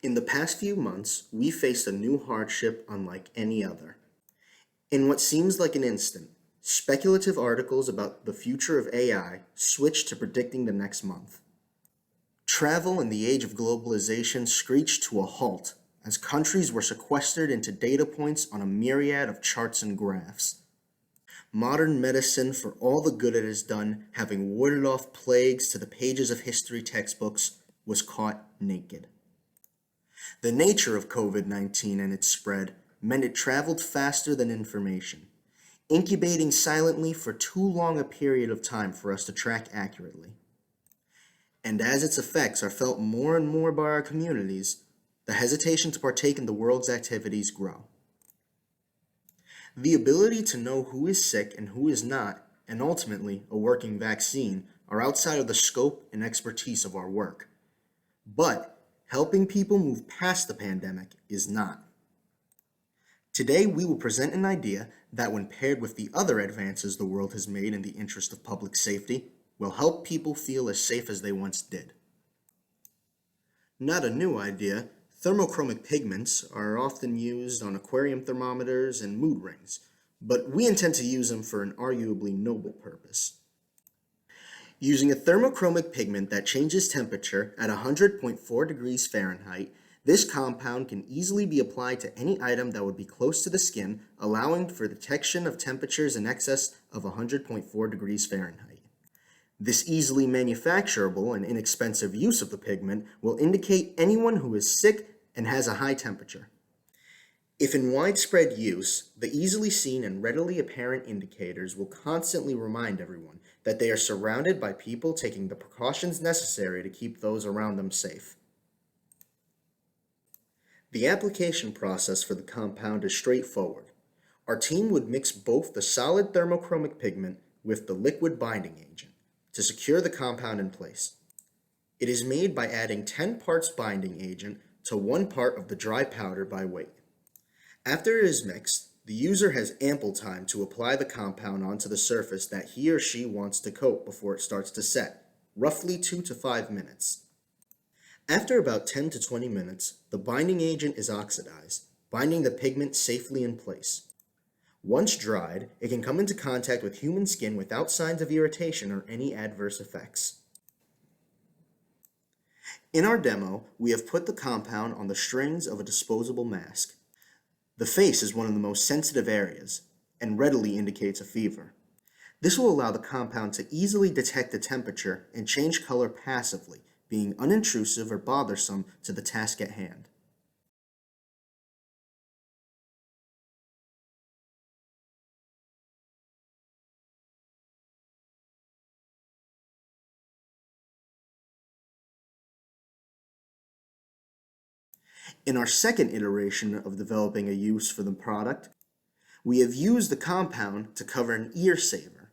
In the past few months, we faced a new hardship unlike any other. In what seems like an instant, speculative articles about the future of AI switched to predicting the next month. Travel in the age of globalization screeched to a halt as countries were sequestered into data points on a myriad of charts and graphs. Modern medicine, for all the good it has done, having warded off plagues to the pages of history textbooks, was caught naked. The nature of COVID-19 and its spread meant it traveled faster than information, incubating silently for too long a period of time for us to track accurately. And as its effects are felt more and more by our communities, the hesitation to partake in the world's activities grow. The ability to know who is sick and who is not, and ultimately a working vaccine, are outside of the scope and expertise of our work. But helping people move past the pandemic is not. Today, we will present an idea that, when paired with the other advances the world has made in the interest of public safety, will help people feel as safe as they once did. Not a new idea, thermochromic pigments are often used on aquarium thermometers and mood rings, but we intend to use them for an arguably noble purpose. Using a thermochromic pigment that changes temperature at 100.4 degrees Fahrenheit, this compound can easily be applied to any item that would be close to the skin, allowing for detection of temperatures in excess of 100.4 degrees Fahrenheit. This easily manufacturable and inexpensive use of the pigment will indicate anyone who is sick and has a high temperature. If in widespread use, the easily seen and readily apparent indicators will constantly remind everyone that they are surrounded by people taking the precautions necessary to keep those around them safe. The application process for the compound is straightforward. Our team would mix both the solid thermochromic pigment with the liquid binding agent to secure the compound in place. It is made by adding 10 parts binding agent to 1 part of the dry powder by weight. After it is mixed, the user has ample time to apply the compound onto the surface that he or she wants to coat before it starts to set, roughly 2 to 5 minutes. After about 10 to 20 minutes, the binding agent is oxidized, binding the pigment safely in place. Once dried, it can come into contact with human skin without signs of irritation or any adverse effects. In our demo, we have put the compound on the strings of a disposable mask. The face is one of the most sensitive areas and readily indicates a fever. This will allow the compound to easily detect the temperature and change color passively, being unintrusive or bothersome to the task at hand. In our second iteration of developing a use for the product, we have used the compound to cover an ear saver.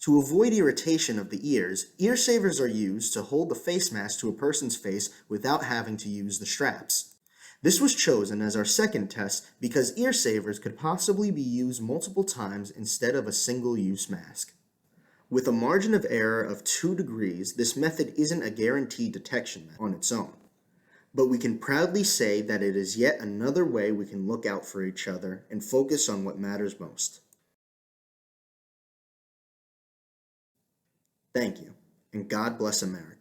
To avoid irritation of the ears, ear savers are used to hold the face mask to a person's face without having to use the straps. This was chosen as our second test because ear savers could possibly be used multiple times instead of a single-use mask. With a margin of error of 2 degrees, this method isn't a guaranteed detection method on its own, but we can proudly say that it is yet another way we can look out for each other and focus on what matters most. Thank you, and God bless America.